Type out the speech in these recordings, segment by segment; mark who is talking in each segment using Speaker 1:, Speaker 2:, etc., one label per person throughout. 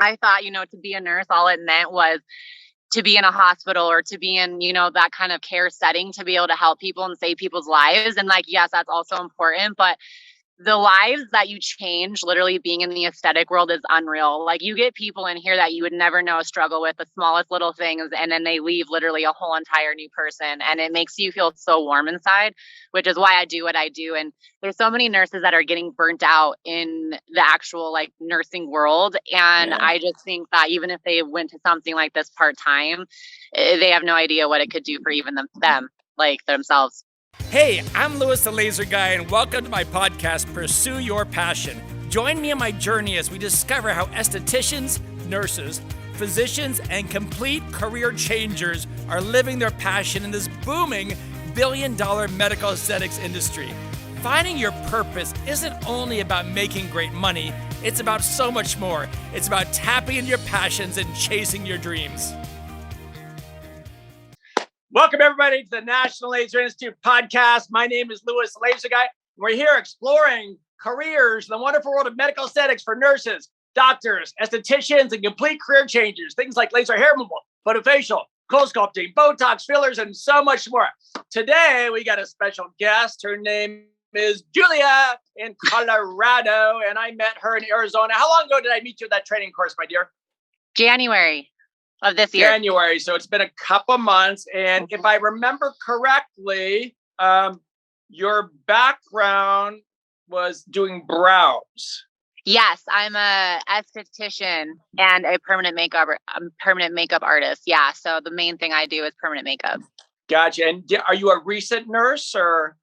Speaker 1: I thought, to be a nurse, all it meant was to be in a hospital or to be in, that kind of care setting to be able to help people and save people's lives. And like, yes, that's also important, but the lives that you change literally being in the aesthetic world is unreal. Like you get people in here that you would never know struggle with the smallest little things. And then they leave literally a whole entire new person. And it makes you feel so warm inside, which is why I do what I do. And there's so many nurses that are getting burnt out in the actual like nursing world. And I just think that even if they went to something like this part-time, they have no idea what it could do for even them like themselves.
Speaker 2: Hey, I'm Louis the Laser Guy, and welcome to my podcast, Pursue Your Passion. Join me on my journey as we discover how estheticians, nurses, physicians, and complete career changers are living their passion in this booming billion-dollar medical aesthetics industry. Finding your purpose isn't only about making great money, it's about so much more. It's about tapping into your passions and chasing your dreams. Welcome, everybody, to the National Laser Institute podcast. My name is Louis, the Laser Guy. We're here exploring careers in the wonderful world of medical aesthetics for nurses, doctors, estheticians, and complete career changers. Things like laser hair removal, photofacial, cold sculpting, Botox, fillers, and so much more. Today, we got a special guest. Her name is Julia in Colorado, and I met her in Arizona. How long ago did I meet you at that training course, my dear?
Speaker 1: January of this year.
Speaker 2: January. So it's been a couple months. And if I remember correctly, your background was doing brows.
Speaker 1: Yes, I'm a esthetician and a permanent makeup artist. Yeah. So the main thing I do is permanent makeup.
Speaker 2: Gotcha. And are you a recent nurse or?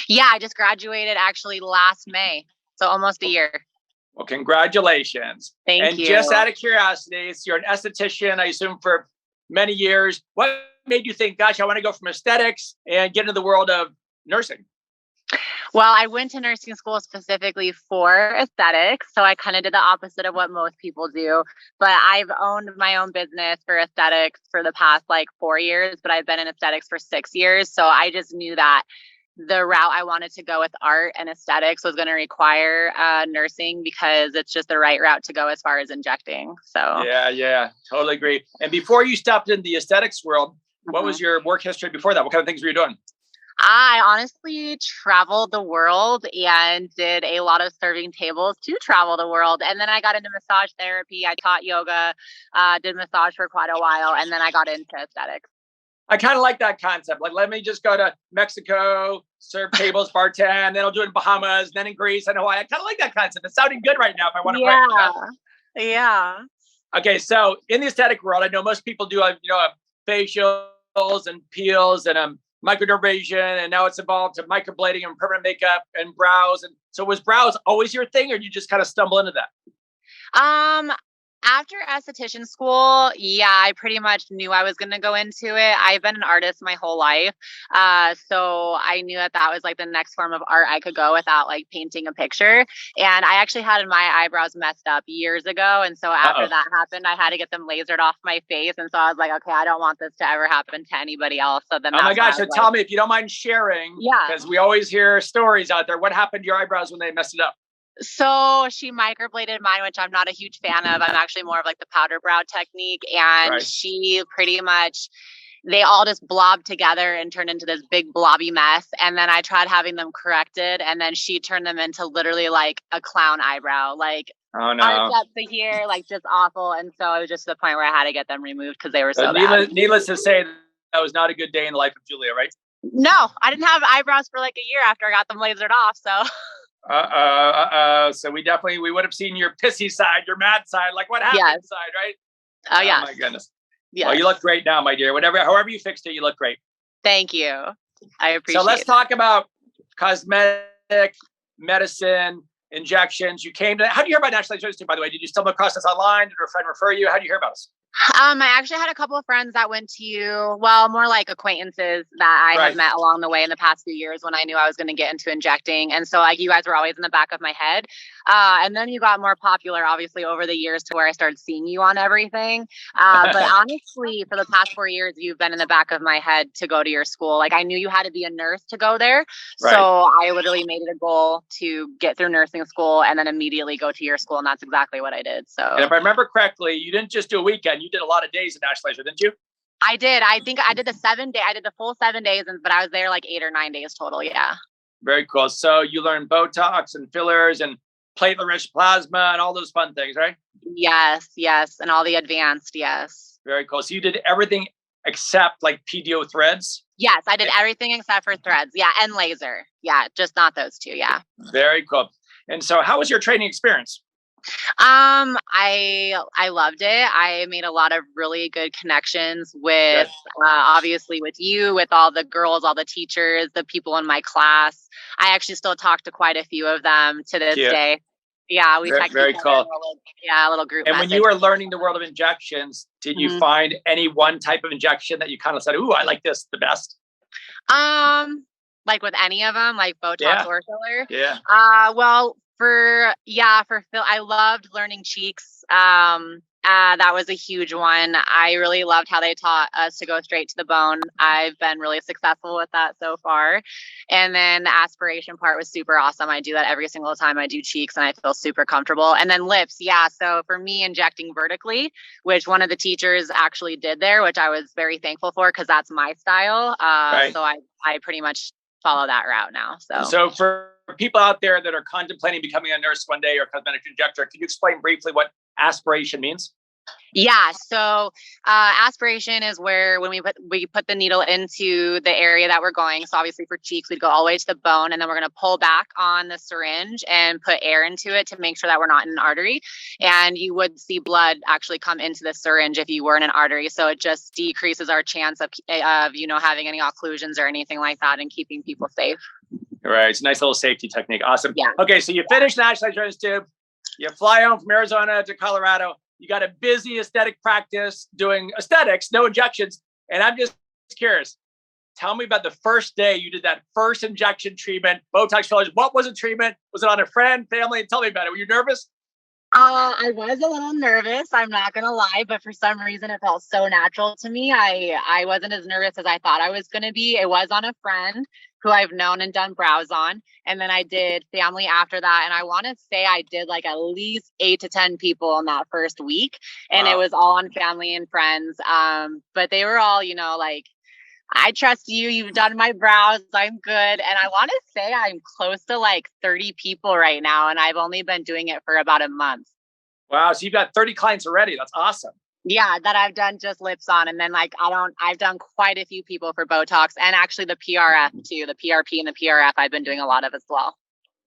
Speaker 1: Yeah, I just graduated actually last May. So almost a year.
Speaker 2: Well, congratulations.
Speaker 1: Thank you.
Speaker 2: And just out of curiosity, so you're an esthetician, I assume, for many years. What made you think, gosh, I want to go from aesthetics and get into the world of nursing?
Speaker 1: Well, I went to nursing school specifically for aesthetics. So I kind of did the opposite of what most people do. But I've owned my own business for aesthetics for the past 4 years, but I've been in aesthetics for 6 years. So I just knew that the route I wanted to go with art and aesthetics was going to require nursing because it's just the right route to go as far as injecting. So
Speaker 2: yeah, totally agree. And before you stepped into the aesthetics world, what was your work history before that? What kind of things were you doing?
Speaker 1: I honestly traveled the world and did a lot of serving tables to travel the world. And then I got into massage therapy. I taught yoga, did massage for quite a while, and then I got into aesthetics.
Speaker 2: I kind of like that concept. Like, let me just go to Mexico, serve tables, bartend, then I'll do it in Bahamas, then in Greece and Hawaii. I kind of like that concept. It's sounding good right now if I want to branch out.
Speaker 1: Yeah.
Speaker 2: Okay, so in the aesthetic world, I know most people do, facials and peels and microdermabrasion, and now it's evolved to microblading and permanent makeup and brows. And so was brows always your thing, or did you just kind of stumble into that?
Speaker 1: After esthetician school, I pretty much knew I was going to go into it. I've been an artist my whole life. So I knew that was the next form of art I could go without painting a picture. And I actually had my eyebrows messed up years ago. And so after that happened, I had to get them lasered off my face. And so I was like, okay, I don't want this to ever happen to anybody else. So then, oh my gosh,
Speaker 2: so tell me, if you don't mind sharing, because we always hear stories out there. What happened to your eyebrows when they messed it up?
Speaker 1: So she microbladed mine, which I'm not a huge fan of. I'm actually more of the powder brow technique. And she pretty much, they all just blobbed together and turned into this big blobby mess. And then I tried having them corrected. And then she turned them into literally a clown eyebrow,
Speaker 2: oh no,
Speaker 1: up to here, just awful. And so it was just to the point where I had to get them removed because they were so bad.
Speaker 2: Needless to say, that was not a good day in the life of Julia, right?
Speaker 1: No, I didn't have eyebrows for a year after I got them lasered off. So.
Speaker 2: So we would have seen your pissy side, your mad side, what happened side, right?
Speaker 1: Oh, yeah.
Speaker 2: Oh my goodness.
Speaker 1: Yeah.
Speaker 2: Well, you look great now, my dear. However you fixed it, you look great.
Speaker 1: Thank you. I appreciate it.
Speaker 2: So let's talk about cosmetic medicine, injections. How did you hear about National Laser Institute, by the way? Did you stumble across us online? Did a friend refer you? How did you hear about us?
Speaker 1: I actually had a couple of friends that went to you. Well, more like acquaintances that I have met along the way in the past few years when I knew I was going to get into injecting. And so like you guys were always in the back of my head. And then you got more popular, obviously, over the years to where I started seeing you on everything. But honestly, for the past 4 years, you've been in the back of my head to go to your school. Like I knew you had to be a nurse to go there.
Speaker 2: Right.
Speaker 1: So I literally made it a goal to get through nursing school and then immediately go to your school. And that's exactly what I did. So
Speaker 2: And if I remember correctly, you didn't just do a weekend. You did a lot of days in National Laser, didn't you?
Speaker 1: I did. I think I did I did the full 7 days, but I was there like 8 or 9 days total. Yeah.
Speaker 2: Very cool. So you learned Botox and fillers and platelet-rich plasma and all those fun things, right?
Speaker 1: Yes. And all the advanced. Yes.
Speaker 2: Very cool. So you did everything except like PDO threads?
Speaker 1: Yes, I did everything except for threads. Yeah, and laser. Yeah, just not those two. Yeah.
Speaker 2: Very cool. And so how was your training experience?
Speaker 1: I loved it. I made a lot of really good connections with, obviously with you, with all the girls, all the teachers, the people in my class. I actually still talk to quite a few of them to this day. Yeah, we text
Speaker 2: very
Speaker 1: each
Speaker 2: cool.
Speaker 1: other a little group.
Speaker 2: And when you were learning the world of injections, did you find any one type of injection that you kind of said, "Ooh, I like this the best"?
Speaker 1: Like with any of them, like Botox or filler.
Speaker 2: Yeah.
Speaker 1: Well, for Phil, I loved learning cheeks. That was a huge one. I really loved how they taught us to go straight to the bone. I've been really successful with that so far. And then the aspiration part was super awesome. I do that every single time I do cheeks and I feel super comfortable. And then lips. Yeah. So for me, injecting vertically, which one of the teachers actually did there, which I was very thankful for because that's my style. So I pretty much follow that route now.
Speaker 2: So for people out there that are contemplating becoming a nurse one day or cosmetic injector, can you explain briefly what aspiration means?
Speaker 1: Yeah. So aspiration is where when we put the needle into the area that we're going. So obviously for cheeks, we'd go all the way to the bone, and then we're going to pull back on the syringe and put air into it to make sure that we're not in an artery. And you would see blood actually come into the syringe if you were in an artery. So it just decreases our chance of having any occlusions or anything like that, and keeping people safe.
Speaker 2: Right. It's a nice little safety technique. Awesome.
Speaker 1: Yeah.
Speaker 2: Okay. So you finish National Insurance Tube. You fly home from Arizona to Colorado. You got a busy aesthetic practice doing aesthetics, no injections. And I'm just curious. Tell me about the first day you did that first injection treatment, Botox fillers. What was the treatment? Was it on a friend, family? Tell me about it. Were you nervous?
Speaker 1: I was a little nervous. I'm not going to lie, but for some reason it felt so natural to me. I wasn't as nervous as I thought I was going to be. It was on a friend who I've known and done brows on. And then I did family after that. And I want to say I did like at least 8 to 10 people in that first week. And It was all on family and friends. But they were all, like, I trust you. You've done my brows. I'm good. And I want to say I'm close to like 30 people right now. And I've only been doing it for about a month.
Speaker 2: Wow. So you've got 30 clients already. That's awesome.
Speaker 1: Yeah, that I've done just lips on. And then I've done quite a few people for Botox, and actually the PRF too, the PRP and the PRF I've been doing a lot of as well.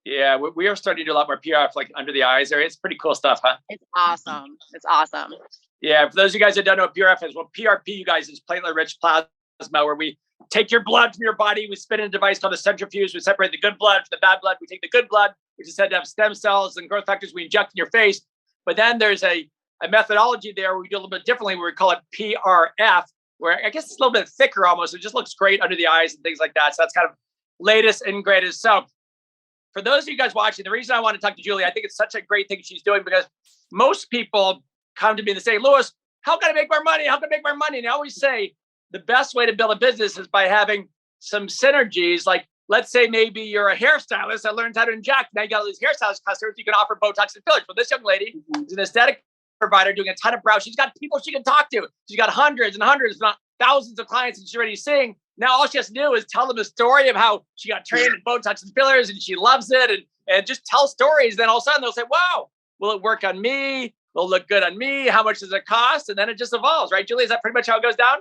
Speaker 2: Yeah, we are starting to do a lot more PRF like under the eyes area. It's pretty cool stuff, huh?
Speaker 1: It's awesome. It's awesome.
Speaker 2: Yeah, for those of you guys that don't know what PRF is, well, PRP, you guys, is platelet-rich plasma, where we take your blood from your body, we spin in a device called a centrifuge, we separate the good blood from the bad blood, we take the good blood, which is said to have stem cells and growth factors, we inject in your face. But then there's a methodology there where we do a little bit differently, where we call it PRF, where I guess it's a little bit thicker almost. It just looks great under the eyes and things like that. So that's kind of latest and greatest. So for those of you guys watching, the reason I want to talk to Julie, I think it's such a great thing she's doing, because most people come to me and say, Lewis, how can I make more money? How can I make more money? And I always say the best way to build a business is by having some synergies. Like, let's say maybe you're a hairstylist that learns how to inject. Now you got all these hairstylist customers. You can offer Botox and fillers. Well, this young lady is an aesthetic provider doing a ton of brows. She's got people she can talk to. She's got hundreds and hundreds, if not thousands of clients that she's already seeing. Now all she has to do is tell them a story of how she got trained in Botox and fillers and she loves it, and just tell stories. Then all of a sudden they'll say, wow, will it work on me? Will it look good on me? How much does it cost? And then it just evolves, right, Julie? Is that pretty much how it goes down?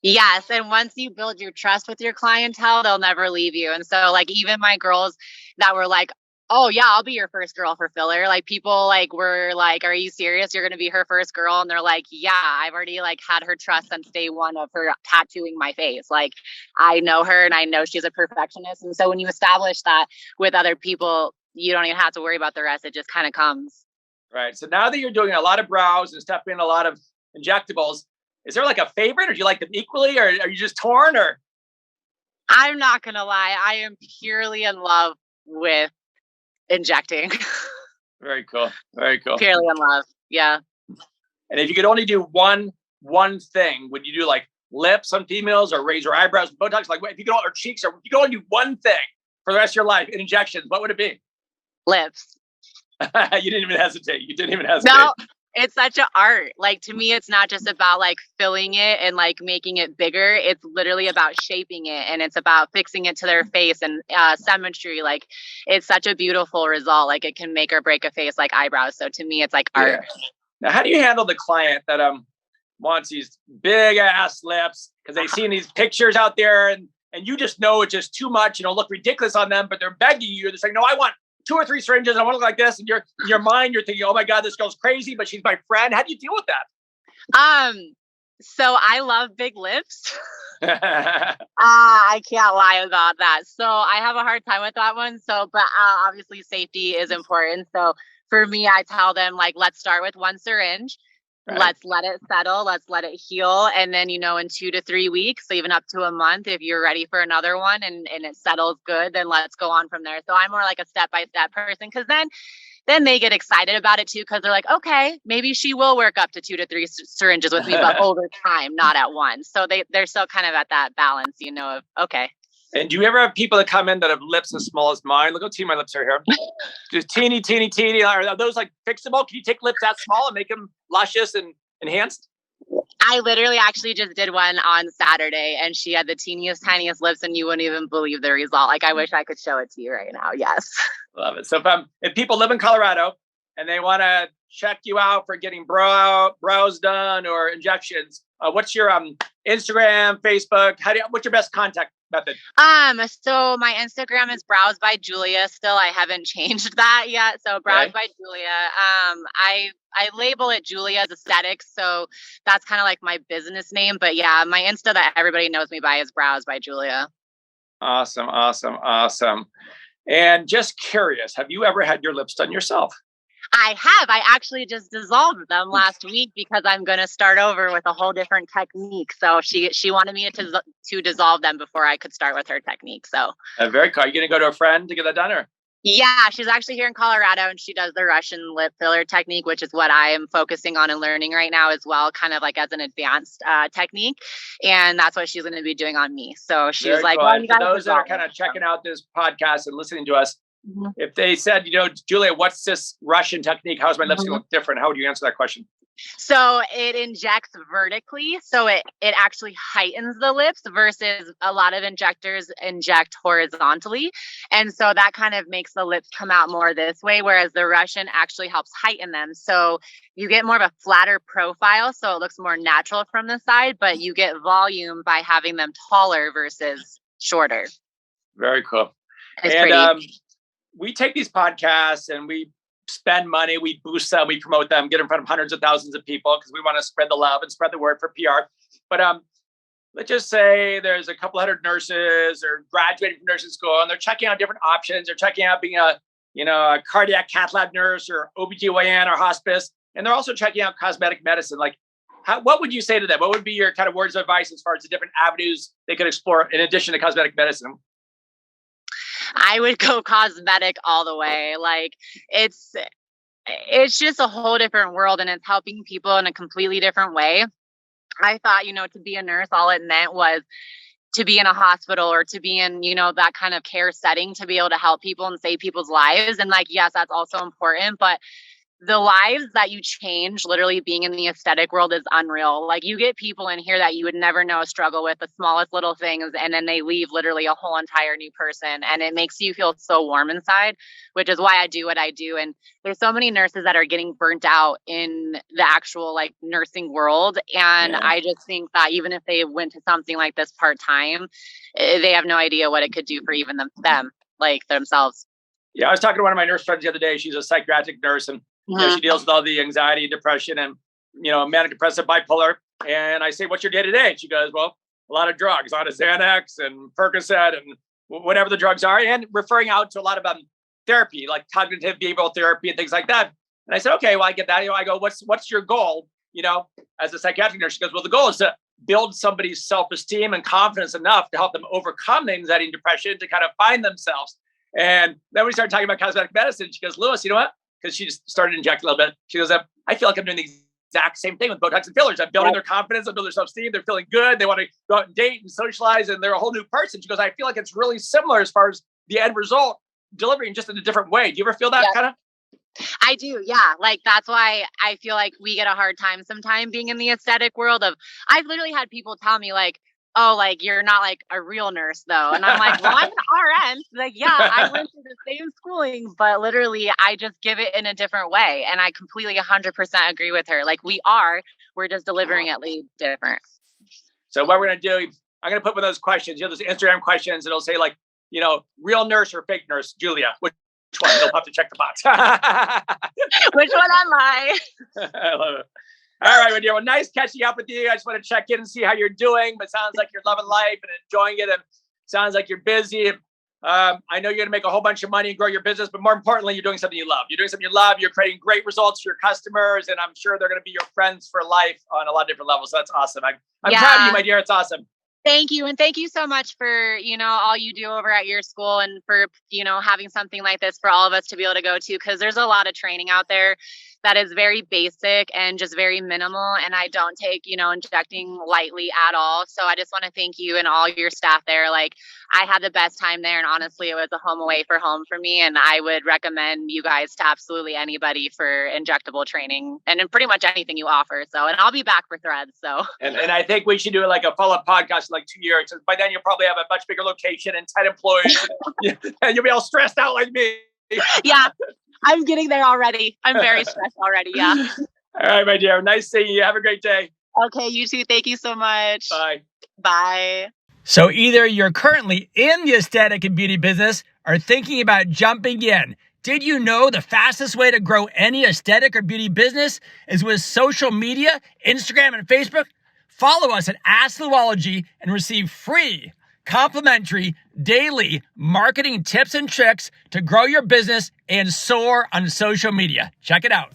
Speaker 1: Yes. And once you build your trust with your clientele, they'll never leave you. And so like even my girls that were like, oh yeah, I'll be your first girl for filler. Like people like were like, are you serious? You're going to be her first girl? And they're like, yeah, I've already like had her trust since day one of her tattooing my face. Like I know her and I know she's a perfectionist. And so when you establish that with other people, you don't even have to worry about the rest. It just kind of comes.
Speaker 2: Right. So now that you're doing a lot of brows and stepping in a lot of injectables. Is there like a favorite, or do you like them equally, or are you just torn? Or
Speaker 1: I'm not gonna lie, I am purely in love with injecting.
Speaker 2: very cool, very cool.
Speaker 1: Purely in love. Yeah.
Speaker 2: And if you could only do one thing, would you do like lips on females, or raise your eyebrows, Botox? Like, if you could, or cheeks, or if you could only do one thing for the rest of your life in injections, what would it be?
Speaker 1: Lips.
Speaker 2: You didn't even hesitate. You didn't even hesitate.
Speaker 1: No, it's such an art. Like, to me, it's not just about like filling it and like making it bigger. It's literally about shaping it, and it's about fixing it to their face and symmetry. Like, it's such a beautiful result. Like, it can make or break a face, like eyebrows. So to me, it's like art.
Speaker 2: Yeah. Now, how do you handle the client that wants these big ass lips because they've seen these pictures out there, and you just know it's just too much, look ridiculous on them, but they're begging you. They're saying, no, I want 2 or 3 syringes. I want to look like this. And in your mind, you're thinking, oh my God, this girl's crazy, but she's my friend. How do you deal with that?
Speaker 1: So I love big lips. I can't lie about that. So I have a hard time with that one. So, but obviously safety is important. So for me, I tell them, like, let's start with 1 syringe. Right. Let's let it settle. Let's let it heal. And then, in 2 to 3 weeks, so even up to a month, if you're ready for another one and it settles good, then let's go on from there. So I'm more like a step-by-step person, because then they get excited about it too, because they're like, okay, maybe she will work up to 2 to 3 syringes with me, but over time, not at once. So they're still kind of at that balance, of okay.
Speaker 2: And do you ever have people that come in that have lips as small as mine? Look how teeny my lips are here. Just teeny, teeny, teeny. Are those like fixable? Can you take lips that small and make them luscious and enhanced?
Speaker 1: I literally actually just did one on Saturday, and she had the teeniest, tiniest lips, and you wouldn't even believe the result. Like, I wish I could show it to you right now. Yes.
Speaker 2: Love it. So if people live in Colorado and they want to check you out for getting brows done or injections, what's your Instagram, Facebook? What's your best contact method?
Speaker 1: So my Instagram is Brows by Julia. Still, I haven't changed that yet. So Brows by Julia. I label it Julia's Aesthetics, so that's kind of like my business name. But yeah, my Insta that everybody knows me by is Brows by Julia.
Speaker 2: Awesome. And just curious, have you ever had your lips done yourself?
Speaker 1: I have. I actually just dissolved them last week because I'm going to start over with a whole different technique. So she wanted me to dissolve them before I could start with her technique. So
Speaker 2: very cool. Are you going to go to a friend to get that done, or?
Speaker 1: Yeah, she's actually here in Colorado, and she does the Russian lip filler technique, which is what I am focusing on and learning right now as well, kind of like as an advanced technique. And that's what she's going to be doing on me. So she's very like, cool.
Speaker 2: Well, for those that are kind of checking out this podcast and listening to us, if they said, Julia, what's this Russian technique? How's my lips going to look different? How would you answer that question?
Speaker 1: So it injects vertically. So it actually heightens the lips versus a lot of injectors inject horizontally. And so that kind of makes the lips come out more this way, whereas the Russian actually helps heighten them. So you get more of a flatter profile. So it looks more natural from the side, but you get volume by having them taller versus shorter.
Speaker 2: Very cool.
Speaker 1: It's pretty.
Speaker 2: We take these podcasts and we spend money, we boost them, we promote them, get in front of hundreds of thousands of people because we want to spread the love and spread the word for PR. But let's just say there's a couple hundred nurses or graduating from nursing school, and they're checking out different options. They're checking out being a cardiac cath lab nurse or OBGYN or hospice, and they're also checking out cosmetic medicine. Like, what would you say to them? What would be your kind of words of advice as far as the different avenues they could explore in addition to cosmetic medicine?
Speaker 1: I would go cosmetic all the way. Like, it's just a whole different world, and it's helping people in a completely different way. I thought, to be a nurse, all it meant was to be in a hospital or to be in, that kind of care setting to be able to help people and save people's lives. And like, yes, that's also important, but the lives that you change literally being in the aesthetic world is unreal. Like, you get people in here that you would never know struggle with the smallest little things, and then they leave literally a whole entire new person, and it makes you feel so warm inside, which is why I do what I do. And there's so many nurses that are getting burnt out in the actual like nursing world, and I just think that even if they went to something like this part-time, they have no idea what it could do for even them like themselves.
Speaker 2: Yeah, I was talking to one of my nurse friends the other day. She's a psychiatric nurse, and she deals with all the anxiety, depression, and manic depressive, bipolar. And I say, "What's your day to day?" And she goes, "Well, a lot of drugs, a lot of Xanax and Percocet and whatever the drugs are," and referring out to a lot of therapy, like cognitive behavioral therapy and things like that. And I said, "Okay, well, I get that." I go, "What's your goal?" as a psychiatric nurse, she goes, well, the goal is to build somebody's self-esteem and confidence enough to help them overcome anxiety and depression to kind of find themselves. And then we started talking about cosmetic medicine. She goes, Lewis, you know what? Because she just started injecting a little bit. She goes, I feel like I'm doing the exact same thing with Botox and fillers. I'm building their confidence. I'm building their self-esteem. They're feeling good. They want to go out and date and socialize, and they're a whole new person. She goes, I feel like it's really similar as far as the end result, delivering just in a different way. Do you ever feel that kind of?
Speaker 1: I do. Yeah. Like, that's why I feel like we get a hard time sometimes being in the aesthetic world I've literally had people tell me like, oh, like, you're not like a real nurse though. And I'm like, well, I'm an RN. Like, yeah, I went through the same schooling, but literally I just give it in a different way. And I completely 100% agree with her. Like, we're just delivering it different.
Speaker 2: So what we're going to do, I'm going to put one of those questions, those Instagram questions. It'll say like, real nurse or fake nurse, Julia. Which one? They'll have to check the box.
Speaker 1: Which one am I?
Speaker 2: I love it. All right, my dear. Well, nice catching up with you. I just want to check in and see how you're doing. But sounds like you're loving life and enjoying it. And sounds like you're busy. I know you're going to make a whole bunch of money and grow your business. But more importantly, you're doing something you love. You're doing something you love. You're creating great results for your customers. And I'm sure they're going to be your friends for life on a lot of different levels. So that's awesome. I'm proud of you, my dear. It's awesome.
Speaker 1: Thank you. And thank you so much for, all you do over at your school and for, having something like this for all of us to be able to go to, because there's a lot of training out there that is very basic and just very minimal. And I don't take, injecting lightly at all. So I just want to thank you and all your staff there. Like, I had the best time there. And honestly, it was a home away for home for me. And I would recommend you guys to absolutely anybody for injectable training and in pretty much anything you offer. So, and I'll be back for threads. So,
Speaker 2: and I think we should do like a follow-up podcast in like 2 years. By then you'll probably have a much bigger location and 10 employees and you'll be all stressed out like me.
Speaker 1: Yeah. I'm getting there already. I'm very stressed already. Yeah.
Speaker 2: All right, my dear. Nice seeing you. Have a great day.
Speaker 1: Okay, you too. Thank you so much.
Speaker 2: Bye.
Speaker 1: Bye.
Speaker 3: So either you're currently in the aesthetic and beauty business or thinking about jumping in. Did you know the fastest way to grow any aesthetic or beauty business is with social media, Instagram and Facebook? Follow us at Ask Luology and receive free complimentary daily marketing tips and tricks to grow your business and soar on social media. Check it out.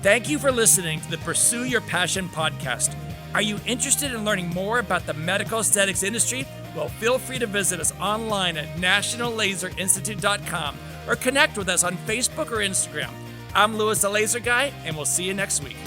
Speaker 3: Thank you for listening to the Pursue Your Passion podcast. Are you interested in learning more about the medical aesthetics industry? Well, feel free to visit us online at nationallaserinstitute.com or connect with us on Facebook or Instagram. I'm Louis the Laser Guy, and we'll see you next week.